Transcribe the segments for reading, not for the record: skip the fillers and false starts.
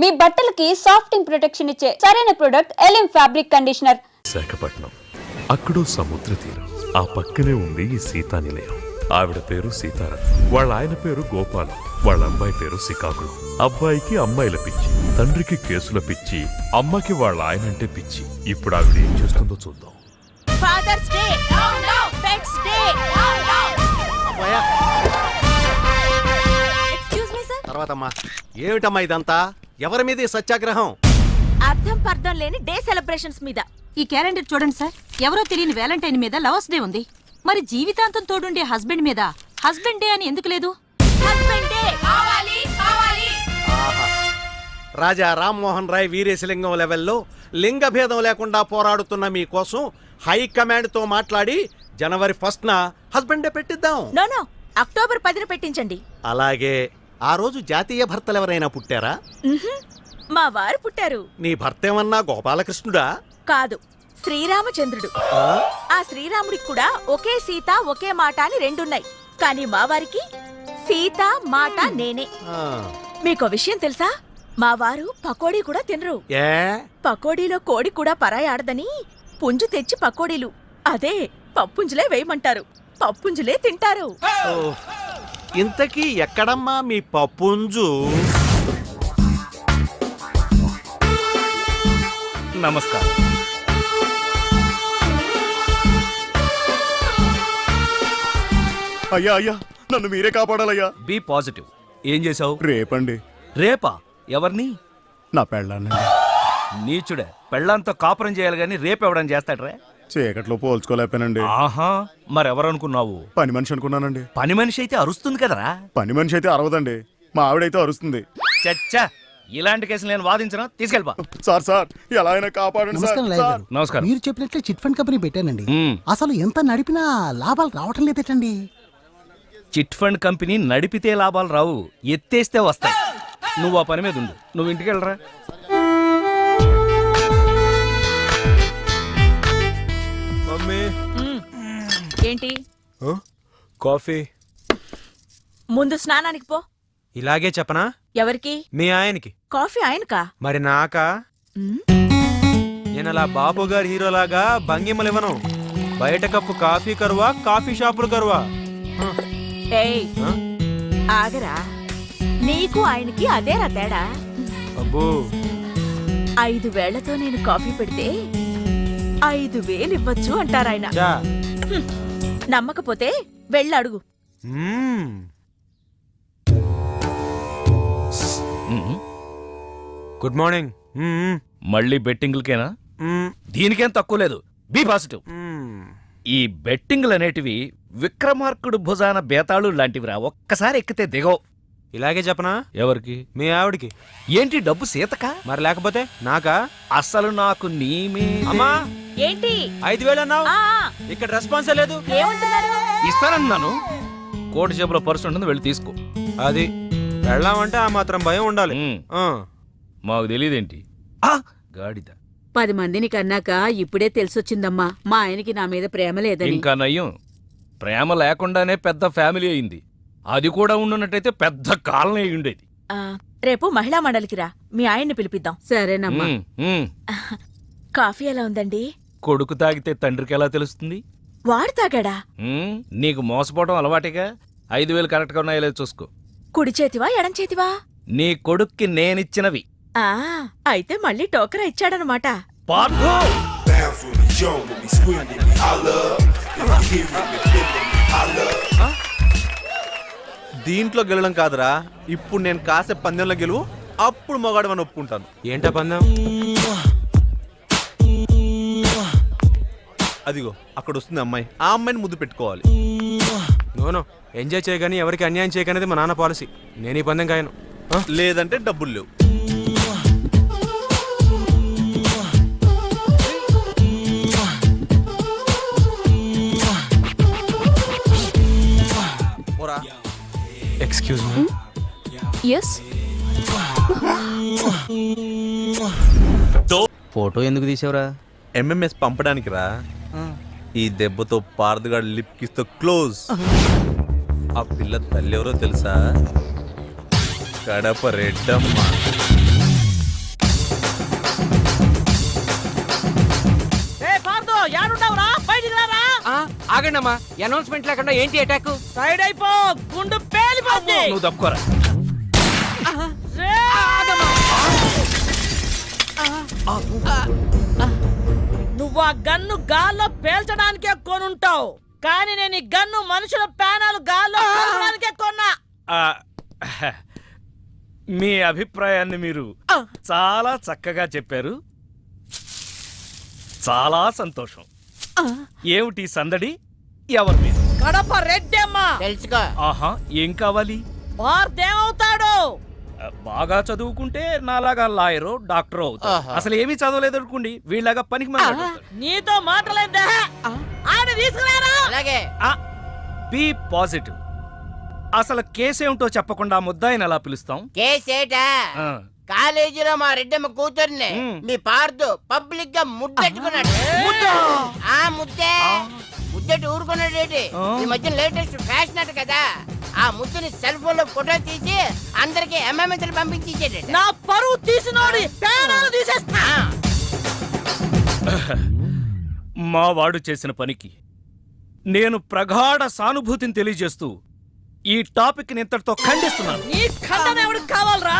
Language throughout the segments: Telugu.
మీ బట్టలకి సాఫ్టింగ్ ప్రొటెక్షన్ ఇచ్చే సరైన ప్రొడక్ట్ ఎలిమ్ ఫ్యాబ్రిక్ కండిషనర్. విశాఖపట్నం అక్కడో సముద్ర తీరం, ఆ పక్కనే ఉంది ఈ సీతా నిలయం. ఆవిడ పేరు సీతారాం, వాళ్ళ ఆయన పేరు గోపాలం, వాళ్ళ అబ్బాయి పేరు శ్రీకాకుళం. అబ్బాయికి అమ్మాయిల పిచ్చి, తండ్రికి కేసుల పిచ్చి, అమ్మకి వాళ్ళ ఆయన అంటే పిచ్చి. ఇప్పుడు ఆవిడ ఏం చేస్తుందో చూద్దాం. Fathers day, pets day. Excuse me sir. తర్వాతమ్మా ఏమిటమ్మా ఇదంతా? ఎవరి మీద ఈ సత్యాగ్రహం? అర్థం పర్థం లేని డే సెలబ్రేషన్స్ మీద. ఈ క్యాలెండర్ చూడండి సార్, ఎవరో తెలియని వ్యాలంటైన్ మీద లవర్స్ డే ఉంది. మరి జీవితాంతం తోడుండే హస్బెండ్ మీద హస్బెండ్ డే అని ఎందుకు లేదు? హస్బెండ్ డే కావాలి కావాలి. రాజా రామ్మోహన్ రాయ్ వీరేశలింగం లెవెల్లో లింగ భేదం లేకుండా పోరాడుతున్న మీకోసం హైకమాండ్ తో మాట్లాడి జనవరి 1న హస్బెండ్ డే పెట్టిద్దాం. నో అక్టోబర్ 10న పెట్టించండి. అలాగే ఆ రోజు జాతీయ భర్తలు ఎవరైనా పుట్టారా? మా వారు పుట్టారు. నీ భర్త ఏమన్నా గోపాలకృష్ణుడా? కాదు, శ్రీరామచంద్రుడు. ఆ శ్రీరాముడికి కూడా ఒకే సీత ఒకే మాట అని రెండున్నాయి. కానీ మా వారికి సీత మాట నేనే. మీకో విషయం తెలుసా? మా వారు పకోడీ కూడా తినరు. ఏ పకోడీలో కోడి కూడా పరాయి ఆడదని పుంజు తెచ్చి పకోడీలు అదే పప్పుంజులే వేయమంటారు. పప్పుంజులే తింటారు. ఇంతకీ ఎక్కడమ్మా మీ పప్పుంజు? నమస్కారం. అయ్యా అయ్యా, నన్ను మీరే కాపాడాలయ్యా. Be positive. ఏం చేసావు? రేపండి. రేపా? ఎవరిని? నా పెళ్ళానండి. నీచుడే, పెళ్ళంతో కాపురం చేయాలి గాని రేపెవడని చేస్తాడ్రా? చీకట్లో పోల్చుకోలేకపోయానండి. ఆహా, మరెవరనుకున్నావు? పని మనిషి అనుకున్నానండి. పని మనిషి అయితే అరుస్తుంది కదరా. పని మనిషి అయితే అరవదండి, మా ఆవిడైతే అరుస్తుంది. చచ్చా, ఇలాంటి కేసులు నేను వాదించను. తీసుకెళ్ళిపా. సార్ సార్ ఎలా అయినా కాపాడండి సార్. సార్. నమస్కారం. మీరు చెప్పినట్లే చిట్ ఫండ్ కంపెనీ పెట్టానండి. అసలు ఎంత నడిపినా లాభాలు రావటం లేదేటండి. చిట్ ఫండ్ కంపెనీ నడిపితే లాభాలు రావు, ఎత్తేస్తే వస్తాయి. నువ్వు ఆ పని మీద ఉండు, నువ్వు ఇంటికి వెళ్ళరా. ఏంటి? కాఫీ. ముందు స్నానానికి పో. ఇలాగే చెప్పనా? ఎవరికి? మీ ఆయనకి. కాఫీ ఆయనకా? మరి నాకా? నేను అలా బాబు గారి హీరోలాగా భంగిమలివ్వను. బయట కప్పు కాఫీ కరువా, కాఫీ షాపులు కరువా? ఏయ్ ఆగరా, నీకు ఆయనకి అదేరా తేడా. అబ్బో, 5 వేళ్లతో నేను కాఫీ పెడితే 5,000 ఇవ్వచ్చు అంటారాయన. చా. నమ్మకపోతే వెళ్ళడుగు. Good morning. మళ్ళీ బెట్టింగ్లకేనా? దీనికేం తక్కువ లేదు. Be positive. ఈ బెట్టింగ్లు అనేటివి విక్రమార్కుడు భుజాన బేతాళు లాంటివిరా, ఒక్కసారి ఎక్కితే దిగవు. ఇలాగే చెప్పనా? ఎవరికి? మీ ఆవిడికి. ఏంటి, డబ్బు సీతకా? మరి లేకపోతే నాకా? అసలు నాకు నీ మీద. అమ్మా, ఏంటి 5,000 అన్నావు? ఆ, ఇక్కడ రెస్పాన్సే లేదు. ఏమంటున్నారు? ఇస్తానన్నాను. కోటి జేబులో పర్సు ఉంటుంది, వెళ్ళి తీసుకో. అది వెళ్ళామంటే ఆ మాత్రం భయం ఉండాలి. మాకు తెలియదేంటి? గాడిద. 10 మందిని కన్నాక ఇప్పుడే తెలిసొచ్చిందమ్మా, మా ఆయనకి నా మీద ప్రేమ లేదని. ఇంకా నయ్యం, ప్రేమ లేకుండానే పెద్ద ఫ్యామిలీ అయింది. అది కూడా ఉండున్నట్టయితే పెద్ద కాలనీ అయి ఉండేది. రేపు మహిళా మండలికి రా, మీ ఆయన్ని పిలిపిద్దాం. సరేనమ్మా. కాఫీ ఎలా ఉందండి? కొడుకు తాగితే తండ్రికి ఎలా తెలుస్తుంది? వాడు తాగాడా? నీకు మోసపోవడం అలవాటిగా. 5,000 కరెక్ట్గా ఉన్నాయో లేదో చూసుకో. కుడి చేతివా ఎడం చేతివా? నీ కొడుక్కి నేనిచ్చినవి. అయితే మళ్ళీ టోకరా ఇచ్చాడనమాట. దీంట్లో గెలడం కాదురా, ఇప్పుడు నేను కాసేపు పందెంలో గెలువు, అప్పుడు మొగాడమని ఒప్పుకుంటాను. ఏంటా పందెం? అదిగో అక్కడ వస్తుంది అమ్మాయి, ఆ అమ్మాయిని ముద్దు పెట్టుకోవాలి. నోనో, ఎంజాయ్ చేయగాని ఎవరికి అన్యాయం చేయకనేది మా నాన్న పాలసీ. నేను ఈ పందెం కాయను. లేదంటే డబ్బులు లేవు. Excuse me. ఎస్. ఫోటో ఎందుకు తీసావురా? ఎంఎంఎస్ పంపడానికి రా. ఈ దెబ్బతో పారదుగాడు లిప్ కిస్తో క్లోజ్. ఆ పిల్ల తల్లి ఎవరో తెలుసా? కడప రెడ్డమ్మ. ఆగండి అమ్మా, అనౌన్స్మెంట్ లేకుండా ఏంటి అటాక్? సైడ్ అయిపో, గుండు పేలిపోద్ది. నువ్వు తప్పుకోరా. నువ్వు ఆ గన్ను గాల్లో పేల్చడానికే కొనుంటావు, కానీ నేను ఈ గన్ను మనుషుల ప్రాణాలు గాల్లో పేల్చడానికే కొన్నా. ఆ, మీ అభిప్రాయాన్ని మీరు చాలా చక్కగా చెప్పారు. చాలా సంతోషం. ఏమిటి సందడి? ఎవరి మీద? కడప రెడ్డమ్మ. తెలుసుకో. ఆహా, ఏం కావాలి? వార్దేమవుతాడు? బాగా చదువుకుంటే నాలాగా లాయరు, డాక్టర్ అవుతాడు. అసలు ఏమీ చదవలేదు అనుకోండి, వీళ్ళగా పనికి నీతో మాటలేదా? ఆయన తీసుకురారా. అలాగే. Be positive. అసలు కేసేమిటో చెప్పకుండా ముద్దాయిని ఎలా పిలుస్తాం? కేసేటా? ఆ, కాలేజీలో మా రెడ్డమ్మ కూతుర్ని మీ పార్దు పబ్లిక్ గా ముద్దెట్టుకున్నాడు. ఆ ముద్దే ముద్దెట్టు ఊరుకున్నాడేటి. ఈ మధ్య లేటెస్ట్ ఫ్యాషన్ అట కదా, ఆ ముద్దుని సెల్ ఫోన్ లో ఫోటో తీసి అందరికి ఎంఎంఎస్ పంపించి ఇచ్చేట. నా పరువు తీసినోడి ప్రాణాలు తీసేస్తా. మా వాడు చేసిన పనికి నేను ప్రగాఢ సానుభూతిని తెలియజేస్తూ ఈ టాపిక్ ని ఇంతటితో ఖండిస్తున్నాను. నీ ఖండన ఎవరికి కావాలరా?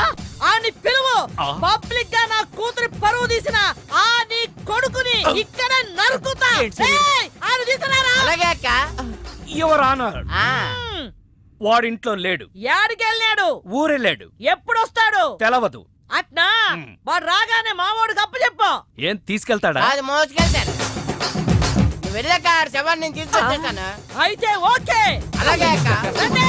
ఆని పిలువు. ఆ. పబ్లిక్ గా నా కూతురి పరువు తీసిన ఆ నీ కొడుకుని ఇక్కడ నరుకుతా. ఆయన తీసుకురారా. అలాగే అక్క. యువర్ ఆనర్, ఆ. వాడింట్లో లేడు. యాడికెళ్ళాడు? ఊరెళ్ళాడు. ఎప్పుడొస్తాడు? తెలవదు. అట్నా? వాడు రాగానే మామూడు గప్ప చెప్పు. ఏం తీసుకెళ్తాడా? అది మోసుకెళ్తాను. నువ్వు వెళ్ళాక శవాన్ని నేను తీసుకొచ్చేస్తాను. అయితే ఓకే. అలాగే అక్క. రండి.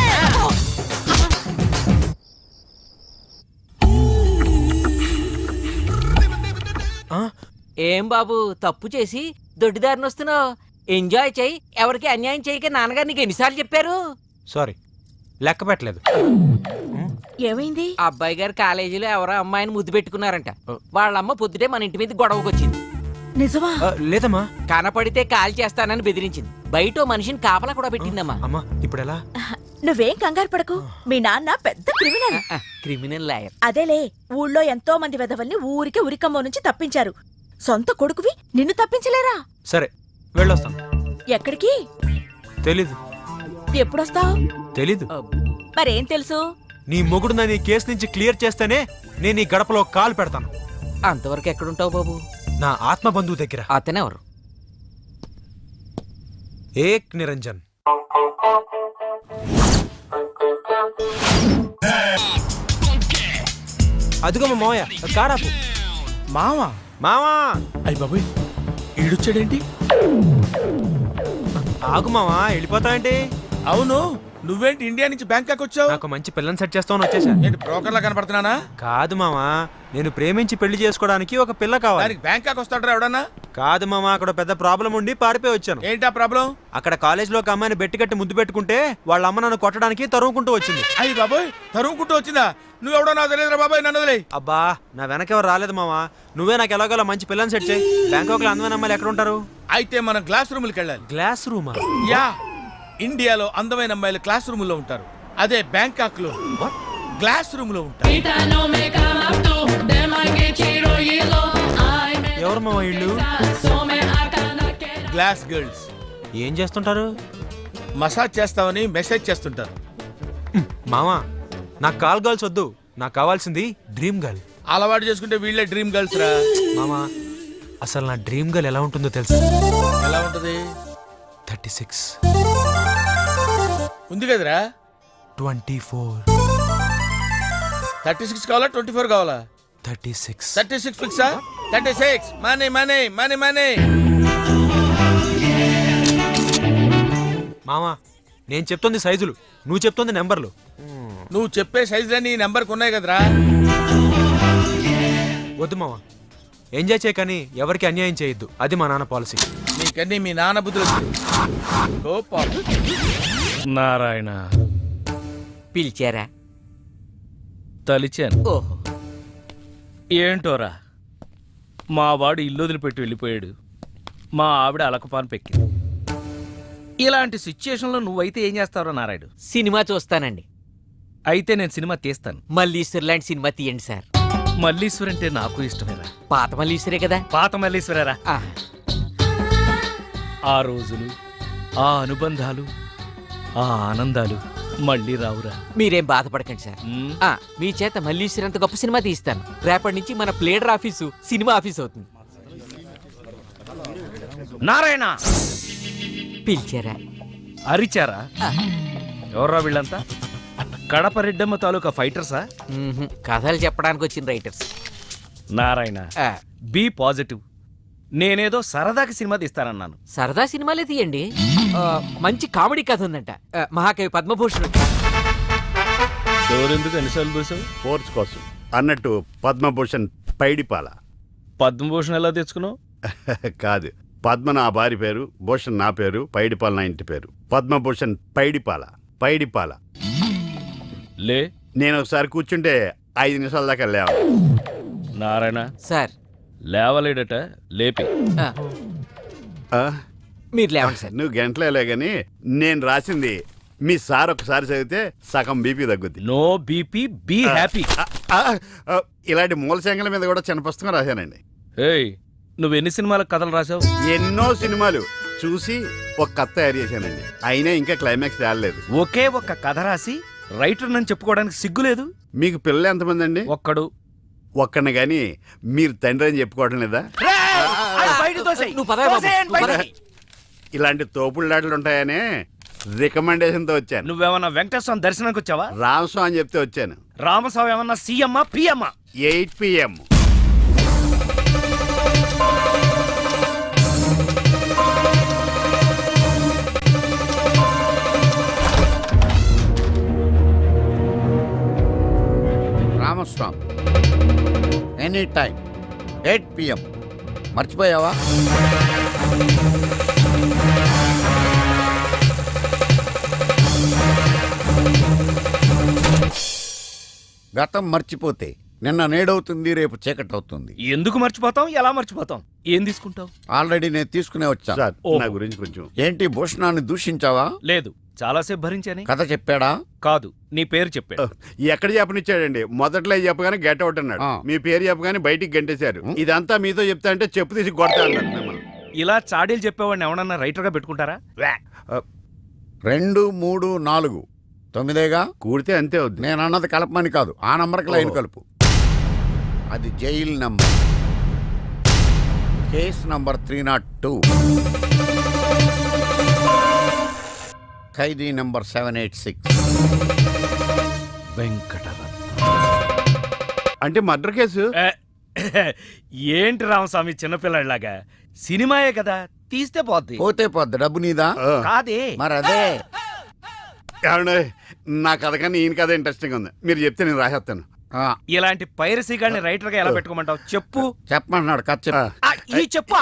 ఏం బాబు తప్పు చేసి దొడ్డిదారిని వస్తున్నావు? ఎంజాయ్ చెయ్యి, ఎవరికి అన్యాయం చేయక నాన్నగారు నీకు ఎన్నిసార్లు చెప్పారు? సారీ, లెక్క పెట్టలేదు. ఏమైంది? అబ్బాయి గారు కాలేజీలో ఎవరో అమ్మాయిని ముద్దు పెట్టుకున్నారంట. వాళ్ళమ్మ పొద్దుటే మన ఇంటి మీద గొడవకు వచ్చింది. నిజమా? లేదమ్మా. కనపడితే కాల్ చేస్తానని బెదిరించింది. బయట ఓ మనిషిని కాపలా కూడా పెట్టిందమ్మా. అమ్మా ఇప్పుడు ఎలా? నువ్వేం కంగారు పడకు, మీ నాన్న పెద్ద క్రిమినల్. Criminal lawyer. అదేలే, ఊళ్ళో ఎంతో మంది వెధవల్ని ఊరికే ఉరికమ్మో నుంచి తప్పించారు. సొంత కొడుకువి నిన్ను తప్పించలేరా? సరే వెళ్ళొస్తాను. ఎక్కడికి? తెలీదు. ఎప్పుడొస్తావు? తెలీదు. మరేం తెలుసు? నీ మొగుడు నన్ను ఈ కేసు నుంచి క్లియర్ చేస్తేనే నేను ఈ గడపలో కాలు పెడతాను. అంతవరకు ఎక్కడుంటావు బాబు? నా ఆత్మ బంధువు దగ్గర. అతనెవరు? ఏక్ నిరంజన్. అదిగో మా మావయ్య, కారాపు. మావా మావా. అయ్యి బాబు, ఈడొచ్చాడేంటి? ఆగు మావా, వెళ్ళిపోతావేంటి? అవును, నువ్వేంటి ఇండియా నుంచి బ్యాంకాక్ వచ్చావు? నాకు మంచి పిల్లని సెట్ చేస్తామని వచ్చేసా. ఏంటి బ్రోకర్లా కనపడుతున్నానా? కాదు మావా, నేను ప్రేమించి పెళ్లి చేసుకోవడానికి ఒక పిల్ల కావాలి. దానికి బ్యాంకాక్ వస్తాడరా ఎవడన్నా? కాదు మావా, అక్కడ పెద్ద ప్రాబ్లం ఉండి పారిపోయి వచ్చాను. ఏంటా ప్రాబ్లం? అక్కడ కాలేజీలో ఒక అమ్మాయిని బెట్టి కట్టి ముద్దు పెట్టుకుంటే వాళ్ళ అమ్మ నన్ను కొట్టడానికి తరుముకుంటూ వచ్చింది. అయ్యి బాబోయ్, తరుముకుంటూ వచ్చిందా? నువ్వెవడో నాకు తెలియదురా బాబాయ్, నన్ను వదిలేయ్. అబ్బా, నా వెనకెవరు రాలేదు మావా, నువ్వే నాకు ఎలాగోలా మంచి పిల్లని సెట్ చేయి. బ్యాంకాక్ లో అందమైన అమ్మాయిలు ఎక్కడ ఉంటారు? అయితే మనం క్లాస్ రూమ్కి వెళ్ళాలి. గ్లాస్ రూమా? యా, ఇండియాలో అందమైన అమ్మాయిలు క్లాస్ రూమ్ లో ఉంటారు. అదే బ్యాంకాక్ లో గ్లాస్ రూమ్ లో ఉంటారు. ఎవరు మావా ఇళ్ళు? Glass girls. ఏం చేస్తుంటారు? మసాజ్ చేస్తామని మెసేజ్ చేస్తుంటారు. మావా, నాకు కాల్ గర్ల్స్ వద్దు, నాకు కావాల్సింది డ్రీమ్ గర్ల్. అలవాటు చేసుకుంటే వీళ్ళే డ్రీమ్ గర్ల్స్ రా. మామా, అసలు నా డ్రీమ్ గర్ల్ ఎలా ఉంటుందో తెలుసా? ఎలా ఉంటది? 36, ఉంది కదరా. 24, 36 కావాలా 24 కావాలా? 36. 36 ఫిక్సా? 36 మనీ మనీ మనీ మనీ. మామా, నేను చెప్తుంది సైజులు, నువ్వు చెప్తుంది నెంబర్లు. నువ్వు చెప్పే సైజులన్నీ ఈ నెంబర్కి ఉన్నాయి కదరా. వద్దు మామా, ఎంజాయ్ చేయకని ఎవరికి అన్యాయం చేయొద్దు, అది మా నాన్న పాలసీ. నీకన్నీ మీ నాన్న బుద్ధులు వచ్చాయి. నారాయణ, పిలిచారా? తలిచాను. ఓహో. ఏంటోరా, మా వాడు ఇల్లు వదిలిపెట్టి వెళ్ళిపోయాడు, మా ఆవిడ అలకపాను పెక్కింది. ఇలాంటి సిచ్యుయేషన్లో నువ్వైతే ఏం చేస్తావురా నారాయుడు? సినిమా చూస్తానండి. అయితే నేను సినిమా తీస్తాను. మల్లీశ్వర్ లాంటి సినిమా తీయండి సార్. మల్లీశ్వర్ అంటే నాకు ఇష్టమేరా. పాత మల్లీశ్వరే కదా. పాత మల్లీశ్వరేరా. ఆ. ఆ రోజులు, ఆ అనుబంధాలు, ఆ ఆనందాలు మళ్ళీ రావురా. మీరేం బాధపడకండి సార్. మ్మ్. మీ చేత మల్లీశ్వరంత గొప్ప సినిమా తీస్తాను. రేపటి నుంచి మన ప్లేడర్ ఆఫీసు సినిమా ఆఫీస్ అవుతుంది. నారాయణ పిలిచారా? అరిచారా? ఎవర్రా వీళ్ళంతా? కడప రెడ్డమ్మ తాలూకా ఫైటర్సా? కథలు చెప్పడానికి వచ్చిన రైటర్స్. Narayana, be positive. నేనేదో సరదాకి సినిమా తీస్తానన్నాను. సరదా సినిమాలే తీయండి. మంచి కామెడీ కథ ఉందంట. మహాకవి పద్మభూషణ్. డోరెందుకు ఎన్నిసార్లు చూసావు? ఫోర్స్ కోసం అన్నట్టు పద్మభూషణ్ పైడిపాల. పద్మభూషణ్ ఎలా తెచ్చుకున్నావు? కాదు, పద్మ నా భార్య పేరు, భూషణ్ నా పేరు, పైడిపాల నా ఇంటి పేరు. పద్మభూషణ్ పైడిపాల. పైడిపాల. లే. నేను ఒకసారి కూర్చుంటే 5 నిమిషాల దాకా లేవు. నారాయణ సార్ లేవలేడట, లేపి. మీరు లేవండి సార్. నువ్వు గంటలేలే గాని నేను రాసింది మీ సార్ ఒకసారి చదివితే సగం బీపీ తగ్గుద్ది. No BP, be happy. ఇలాంటి మూల శంకల మీద కూడా చిన్న పుస్తకం రాశానండి. ఏయ్, నువ్వు ఎన్ని సినిమాలకు కథలు రాసావు? ఎన్నో సినిమాలు చూసి ఒక కథ తయారు చేశానండి. అయినా ఇంకా క్లైమాక్స్ తేలలేదు. ఒకే ఒక్క కథ రాసి రైటర్ నన్ను చెప్పుకోవడానికి సిగ్గులేదు? మీకు పిల్లలు ఎంతమంది అండి? ఒక్కడు. ఒక్కడిని గాని మీరు తండ్రి అని చెప్పుకోవడం లేదా? నువ్వు పదవి బాబు, నువ్వు పదవి. ఇలాంటి తోపుళ్ళాటలు ఉంటాయనే రికమెండేషన్తో వచ్చాను. నువ్వేమన్నా వెంకటేశ్వరం దర్శనానికి వచ్చావా? రామస్వామి అని చెప్తే వచ్చాను. రామస్వామి ఏమన్నా సీఎమ్మా, పిఎమ్మా? 8 PM. Ramaswamy any time 8 PM. మర్చిపోయావా? గతం మర్చిపోతే నిన్న నేడవుతుంది, రేపు చీకటి అవుతుంది. ఎందుకు మర్చిపోతాం? ఎలా మర్చిపోతాం? ఏం తీసుకుంటావు? ఆల్రెడీ నేను తీసుకునే వచ్చా. సార్, ఓహో. నా గురించి కొంచెం. ఏంటి భూషణాన్ని దూషించావా? లేదు, చాలాసేపు భరించానే. కథ చెప్పాడా? కాదు, నీ పేరు చెప్పాడు. ఎక్కడ చెప్పనిచ్చాడండి? మొదట్లో చెప్పగానే గెట్ అవుట్ అన్నాడు. మీ పేరు చెప్పగానే బయటికి గంటేశారు. ఇదంతా మీతో చెప్తా అంటే చెప్పు తీసి కొడతా అన్నాడు మిమ్మల్ని. ఇలా చాడీలు చెప్పేవాడిని ఎవడన్నా రైటర్గా పెట్టుకుంటారా? 2, 3, 4 9గా కూడితే అంతే అవుద్ది. నేను అన్నది కలపమని కాదు, ఆ నంబర్కి లైన్ కలుపు. అది జైల్ నంబర్. Case number 302. ఖైదీ నంబర్ 786. అంటే మర్డర్ కేసు. ఏంటి రామస్వామి చిన్నపిల్లలాగా? సినిమాయే కదా, తీస్తే పోద్ది. పోతే పోద్ది, డబ్బు నీదా? కాదే. మరి అదే. ఏమండి, నా కథ కన్నా ఈయన కథ ఇంట్రెస్టింగ్ ఉంది. మీరు చెప్తే నేను రాసేస్తాను. ఇలాంటి పైరసీ గాని రైటర్ గా ఎలా పెట్టుకోమంటావు? చెప్పు. చెప్పమంటున్నాడు కథ చెప్పు. ఈ చెప్పు.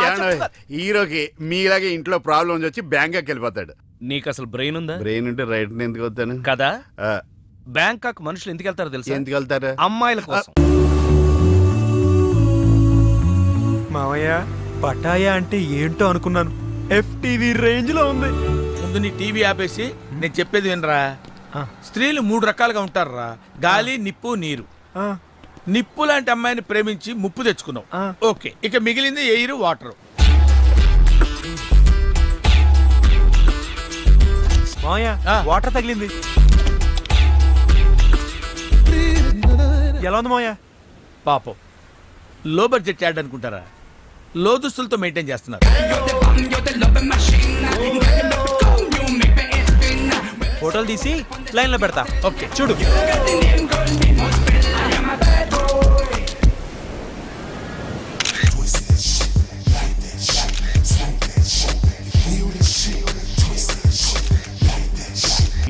హీరోకి మీలాగే ఇంట్లో ప్రాబ్లమ్స్ వచ్చి బ్యాంకాక్ వెళ్ళిపోతాడు. నీకు అసలు బ్రెయిన్ ఉందా? బ్రెయిన్ ఉంటే రైటర్ ఎందుకు వస్తాను కదా. బ్యాంకాక్ మనుషులు ఎందుకు వెళ్తారో తెలుసా? ఎందుకు వెళ్తారు? అమ్మాయిల కోసం. మావయ్య, పటాయా అంటే ఏంటో అనుకున్నాను. FTV రేంజ్ లో ఉంది. ముందు నీ టీవీ ఆపేసి నేను చెప్పేది వినరా. స్త్రీలు 3 రకాలుగా ఉంటారా. గాలి, నిప్పు, నీరు. నిప్పు లాంటి అమ్మాయిని ప్రేమించి ముప్పు తెచ్చుకున్నావు. ఓకే, ఇక మిగిలింది ఎయిర్, వాటర్. మావయ్య, వాటర్ తగిలింది. ఎలా ఉంది మావయ్య? పాపం, లో బడ్జెట్ యాడ్ అనుకుంటారా? లో దుస్తులతో మెయింటైన్ చేస్తున్నారు. ఫోటోలు తీసి లైన్ లో పెడతా. ఓకే, చూడు.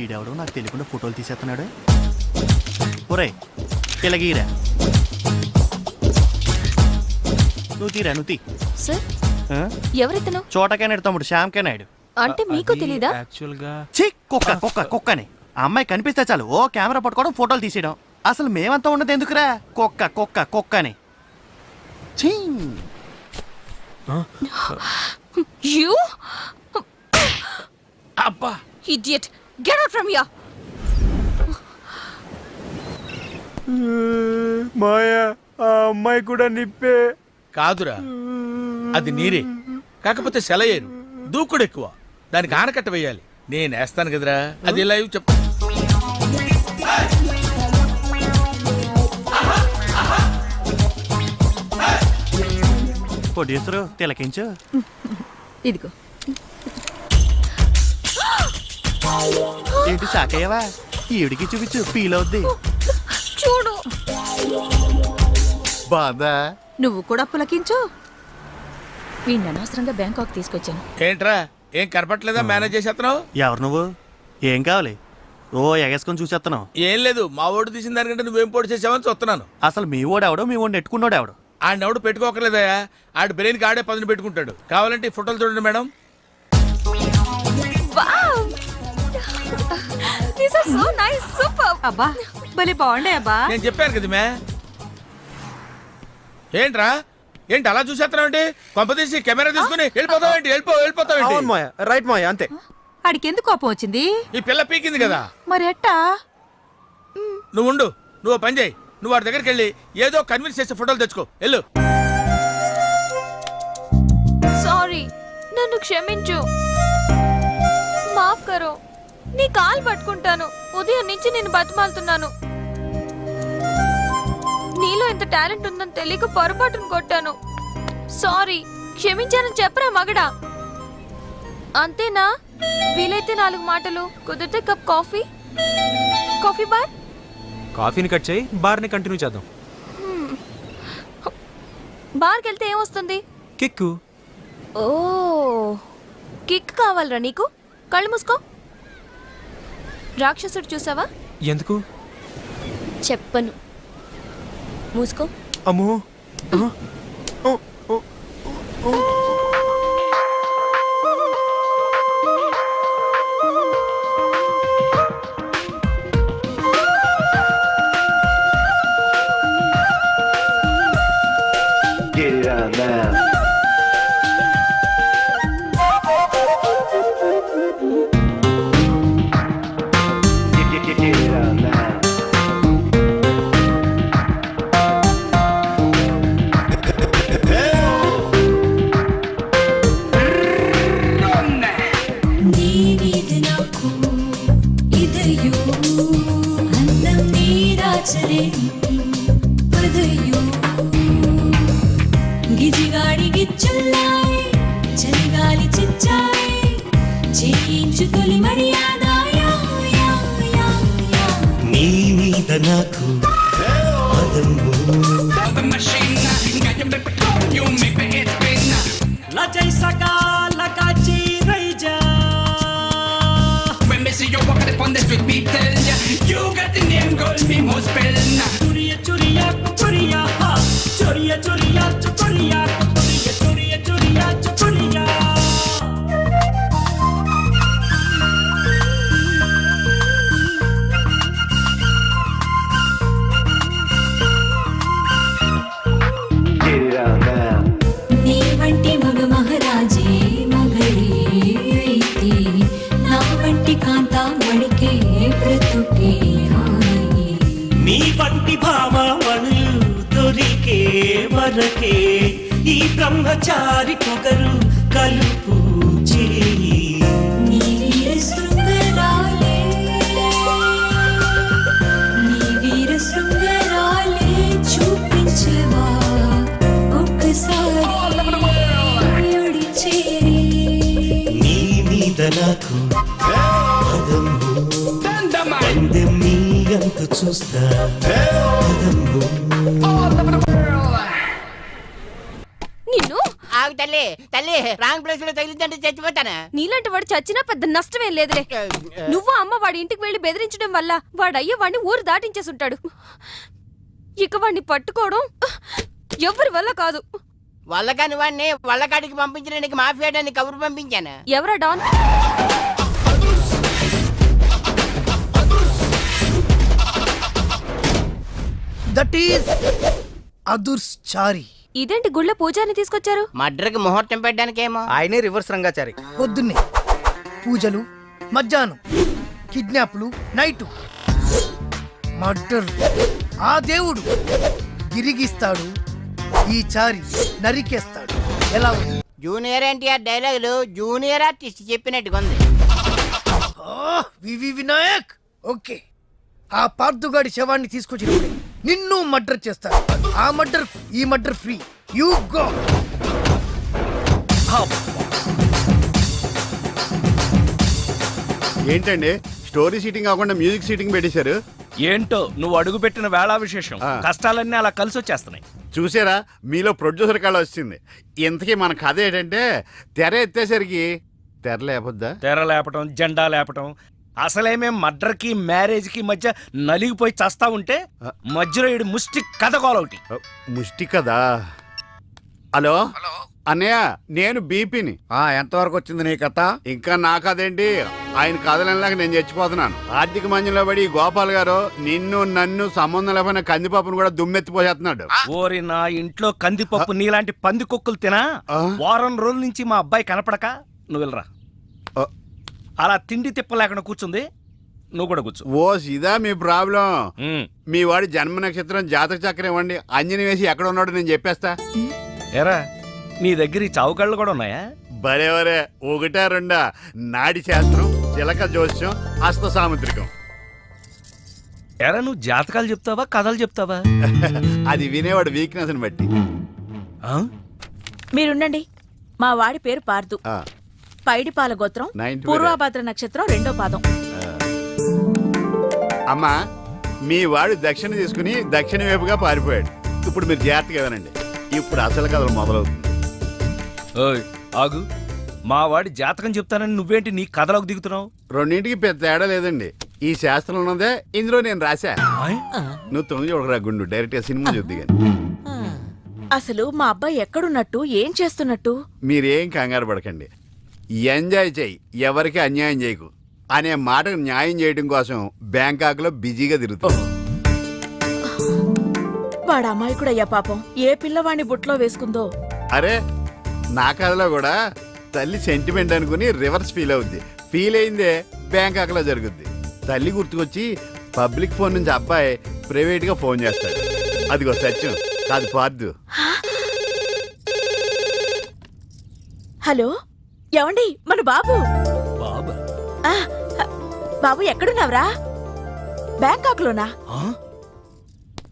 ఈడెవడో నాకు తెలియకుండా ఫోటోలు తీసేస్తున్నాడు. ఒరే, ఇలాగీరా. నువ్వు తీరా, నువ్వు తీ. సార్, ఎవరితను? చోటకే తమ్ముడు, శ్యామ్కే నాయుడు. అంటే మీకు తెలీదా? యాక్చువల్గా కుక్కనే. ఆ అమ్మాయి కనిపిస్తే చాలు ఓ కెమెరా పట్టుకోవడం, ఫోటోలు తీసేయడం. అసలు మేమంతా ఉన్నది ఎందుకురా? కుక్కని. You? అబ్బా, Idiot! Get out from here! మాయా, ఆ అమ్మాయి కూడా నిప్పే. కాదురా, అది నీరే. కాకపోతే సెలయేరు, దూకుడు ఎక్కువ. దానికి ఆనకట్ట వేయాలి. నేను వేస్తాను కదరా, అది లైవ్ చెప్తా. ప్రొడ్యూసరు తిలకించు. ఇదిగో ఏంటి సాకయ్యవా? ఈవిడికి చూపించు, ఫీల్ అవుద్ది. చూడు, బాదా? నువ్వు కూడా పులకించు. వీడిని అనవసరంగా బ్యాంకాక్ తీసుకొచ్చాను. ఏంట్రా, ఏం కనపట్లేదా? మేనేజ్ చేసేస్తున్నావు. ఎవరు నువ్వు? ఏం కావాలి? ఓ ఎగేసుకొని చూసేస్తున్నావు. ఏం లేదు, మా ఓటు తీసిన దానికంటే నువ్వేం పోటీ చేసావని చూస్తున్నాను. అసలు మీ ఓడు ఎవడో, మీ ఓడి నెట్టుకున్నాడు ఎవడు? ఆడెవడు పెట్టుకోకర్లేదయా, ఆడి బ్రెయిన్కి ఆడే పదును పెట్టుకుంటాడు. కావాలంటే ఈ ఫోటోలు చూడండి మేడం. అబ్బా భలే బాగుండే అబ్బా. నేను చెప్పాను కదా మే. ఏంట్రా, ఏంటి అలా చూసేస్తున్నావు? ఏంటి కొంపదీసి కెమెరా తీసుకుని వెళ్ళిపోతావేంటి? వెళ్ళిపోతావేంటి? రైట్ మాయ, అంతే. ఆడికి ఎందుకు కోపం వచ్చింది? ఈ పిల్ల పీకింది కదా. మరి ఎట్టా? నువ్వు ఉండు, నువ్వు పని చేయి. నువ్వు వాడి దగ్గరికి వెళ్ళి ఏదో కన్విన్స్ చేసే ఫోటోలు తెచ్చుకో. వెళ్ళు. సారీ, నన్ను క్షమించు. మాఫ్ కరో. నీ కాలు పట్టుకుంటాను. ఉదయం నుంచి నేను బతిమాలుతున్నాను. నీలో ఎంత టాలెంట్ ఉందని తెలియక పొరపాటును కొట్టాను. సారీ, క్షమించానని చెప్పరా మగడా. అంతేనా? వీలైతే 4 మాటలు, కుదిరితే కప్ కాఫీ. Coffee bar. కాఫీని కట్ చేయి, బార్ని కంటిన్యూ చేద్దాం. బార్కి వెళ్తే ఏమొస్తుంది? కిక్కు. ఓ, కిక్ కావాలరా నీకు? కళ్ళు మూసుకో. రాక్షసుడు చూసావా? ఎందుకు? చెప్పను, మూసుకో. అమ్మో. గిజిగాడి గిచ్చుల్లాయ్ చలిగాలి చిచ్చాయ్ చేయించుకొని మర్యాద నీ మీద నాకు లజై సగా లగాచి Raiza when me see you walking upon the street me tell ya you got the name girl me must spell na churiya churiya churiya ha churiya churiya churiya churiya churiya churiya churiya నీ వంటి మగ మహారాజే మగళే అయితే నా వంటి కాంతామణికే బ్రతుకే హాయి నీ వంటి భామవనులు దొరికే వరకే ఈ బ్రహ్మచారి పొగరు కలుపు చేయి నీ వీర శృంగరాలే నీ వీర శృంగరాలే చూపించవా నీ మీద నాకు నీ అంత చూస్తా నిన్ను ఆగు తల్లి, తల్లి రాంగ్ ప్లేస్ లో తగిలిందంటే చచ్చిపోతానా? నీలాంటి వాడు చచ్చినా పెద్ద నష్టమేం లేదులే. నువ్వు అమ్మ వాడి ఇంటికి వెళ్లి బెదిరించడం వల్ల వాడయ్య వాడిని ఊరు దాటించేసుంటాడు. ఇక వాడిని పట్టుకోవడం ఎవరి వల్ల కాదు. వల్లకాని వాడిని వల్లకాడికి పంపించడానికి మాఫియాడాన్ని కబురు పంపించాను. ఎవరా డాన్? దట్ ఈస్ అదుర్స్ చారి. ఇదేంటి గుళ్ళ పూజారిని తీసుకొచ్చారు? మడ్రకి ముహూర్తం పెట్టడానికేమో. ఆయనే రివర్స్ రంగాచారి. పొద్దున్నే పూజలు, మధ్యాహ్నం కిడ్నాప్లు, నైటు మర్డర్. ఆ దేవుడు గిరిగిస్తాడు, ఈ చారి నరికేస్తాడు. ఎలా ఉంది? జూనియర్ ఎన్టీఆర్ డైలాగులు జూనియర్ ఆర్టిస్ట్ చెప్పినట్టుగా ఉంది. వివి వినాయక్ ఓకే. ఆ పార్థుగాడి శవాన్ని తీసుకొచ్చినప్పుడు నిన్ను మర్డర్ చేస్తారు. ఆ మర్డర్ ఈ మర్డర్ ఫ్రీ. You go. ఏంటండి స్టోరీ సీటింగ్ కాకుండా మ్యూజిక్ సీటింగ్ పెట్టేశారు? ఏంటో నువ్వు అడుగు పెట్టిన వేళా విశేషం, కష్టాలన్నీ అలా కలిసి వచ్చేస్తున్నాయి. చూసారా, మీలో ప్రొడ్యూసర్ కళ వచ్చింది. ఇంతకీ మన కథ ఏంటంటే, తెర ఎత్తేసరికి తెర లేపొద్దా? తెర లేపటం, జెండా లేపటం, అసలేమే మర్డర్కి మ్యారేజ్కి మధ్య నలిగిపోయి చస్తా ఉంటే మధ్యలో ఈడు ముష్టి కథ కోలొకటి. ముష్టి కదా. హలో అన్నయ్య, నేను బీపీని. ఎంతవరకు వచ్చింది నీ కథ? ఇంకా నా కథేంటి, ఆయన కథలలాగా నేను చచ్చిపోతున్నాను. ఆర్థిక మంజంలో పడి గోపాల్ గారు నిన్ను నన్ను సంబంధం లేకపోయినా కందిపప్పును కూడా దుమ్మెత్తిపోసేస్తున్నాడు. ఓరి నా ఇంట్లో కందిపప్పు నీలాంటి పందికొక్కులు తినా వారం రోజుల నుంచి మా అబ్బాయి కనపడక నువ్వు వెళ్ళరా. అలా తిండి తిప్పలేకుండా కూర్చుంది, నువ్వు కూడా కూర్చో. ఓ ఇదా మీ ప్రాబ్లం? మీ వాడి జన్మ నక్షత్రం జాతక చక్రం ఇవ్వండి, అంజని వేసి ఎక్కడ ఉన్నాడో నేను చెప్పేస్తా. ఎరా నీ దగ్గర ఈ చావుకళ్ళు కూడా ఉన్నాయా? బరేవరే, ఒకటా రెండా? నాడి శాస్త్రం, చిలక జోస్యం, హస్త సాముద్రికం. ఎరా నువ్వు జాతకాలు చెప్తావా కథలు చెప్తావా? అది వినేవాడు వీక్నెస్ ని బట్టి. మీరుండండి. మా వాడి పేరు పార్దు, పైడిపాల గోత్రం, పూర్వభద్ర నక్షత్రం 2వ పాదం. అమ్మా, మీ వాడు దక్షిణ తీసుకుని దక్షిణ వైపుగా పారిపోయాడు. ఇప్పుడు మీరు జాగ్రత్తగా వినండి, ఇప్పుడు అసలు కథలు మొదలవుతుంది. ఓయ్ ఆగు, మా వాడి జాతకం చెప్తానని నువ్వేంటి నీ కథలోకి దిగుతున్నావు? రెండింటికి పెద్ద తేడా లేదండి. ఈ శాస్త్రం ఉన్నదే ఇందులో నేను రాశా. నువ్వు తొంగి చూడరా గుండు, డైరెక్ట్ గా సినిమా చూద్ది కానీ. అసలు మా అబ్బాయి ఎక్కడున్నట్టు, ఏం చేస్తున్నట్టు? మీరేం కంగారు పడకండి. ఎంజాయ్ చెయ్యి, ఎవరికి అన్యాయం చేయకు అనే మాటకు న్యాయం చేయడం కోసం బ్యాంకాక్ లో బిజీగా తిరుగుతాం. వాడు అమాయకుడయ్యా పాపం, ఏ పిల్లవాడిని బుట్లో వేసుకుందో. అరే, నా కథలో కూడా తల్లి సెంటిమెంట్ అనుకుని రివర్స్ ఫీల్ అవుద్ది. ఫీల్ అయిందే బ్యాంకాక్ లో జరుగుద్ది. తల్లి గుర్తుకొచ్చి పబ్లిక్ ఫోన్ నుంచి అబ్బాయి ప్రైవేట్ గా ఫోన్ చేస్తాడు. అదిగో సత్యం, కాదు పార్దు. హలో, ఏమండి మన బాబు. బాబు ఎక్కడున్నావురా? బ్యాంకాక్ లోనా?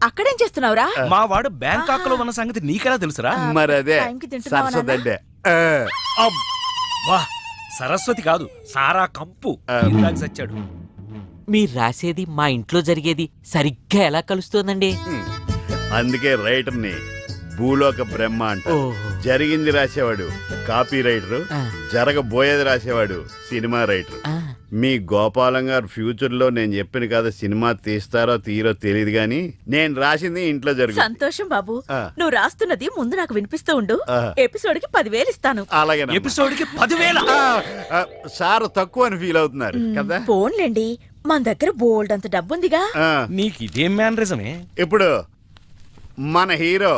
అక్కడేం చేస్తున్నావురా? మా వాడు బ్యాంకాక్ లో ఉన్న సంగతి నీకెలా తెలుసురా? మరదే సరస్వతి. వా, సరస్వతి కాదు, సారా కంపు. ఇందాక సచ్చాడు. మీరు రాసేది మా ఇంట్లో జరిగేది సరిగ్గా ఎలా కలుస్తోందండి? అందుకే రైటర్ని భూలోక బ్రహ్మ అంట. జరిగింది రాసేవాడు కాపీ రైటర్, జరగబోయేది రాసేవాడు సినిమా రైటర్. మీ గోపాలం గారు ఫ్యూచర్ లో నేను చెప్పిన కదా సినిమా తీస్తారో తీరో తెలియదు గాని నేను రాసింది ఇంట్లో జరుగుతుంది. సంతోషం బాబు, నువ్వు రాస్తున్నది ముందు నాకు వినిపిస్తూ ఉండు. ఎపిసోడ్ కి 10,000 ఇస్తాను. అలాగే. ఎపిసోడ్ కి 10,000? సార్ తక్కువ అని ఫీల్ అవుతున్నారు కదా. పోన్లేండి, మన దగ్గర బోల్డ్ అంత డబ్బుందిగా. నీకు ఇదేం మేనరిజమే? ఇప్పుడు మన హీరో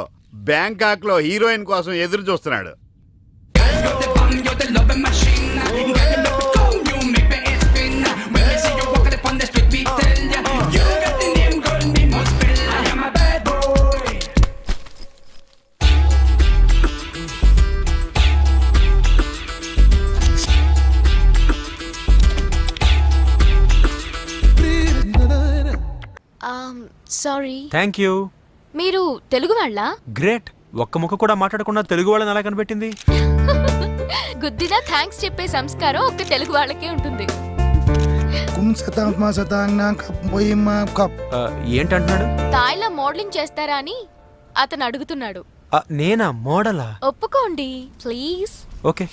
బ్యాంకాక్ లో హీరోయిన్ కోసం ఎదురు చూస్తున్నాడు. సారీ. Thank you. మీరు తెలుగు వాళ్ళా? గ్రేట్. ఒక్క ముక్క కూడా మాట్లాడకుండా తెలుగు వాళ్ళని ఎలా కనిపెట్టింది? గుద్దినా థ్యాంక్స్ చెప్పే సంస్కారం ఒక్క తెలుగు వాళ్ళకే ఉంటుంది. ఏంటంటున్నాడు? తాయిలా మోడలింగ్ చేస్తారా అని అతను అడుగుతున్నాడు. నేనా మోడలా? ఒప్పుకోండి ప్లీజ్. ఓకే.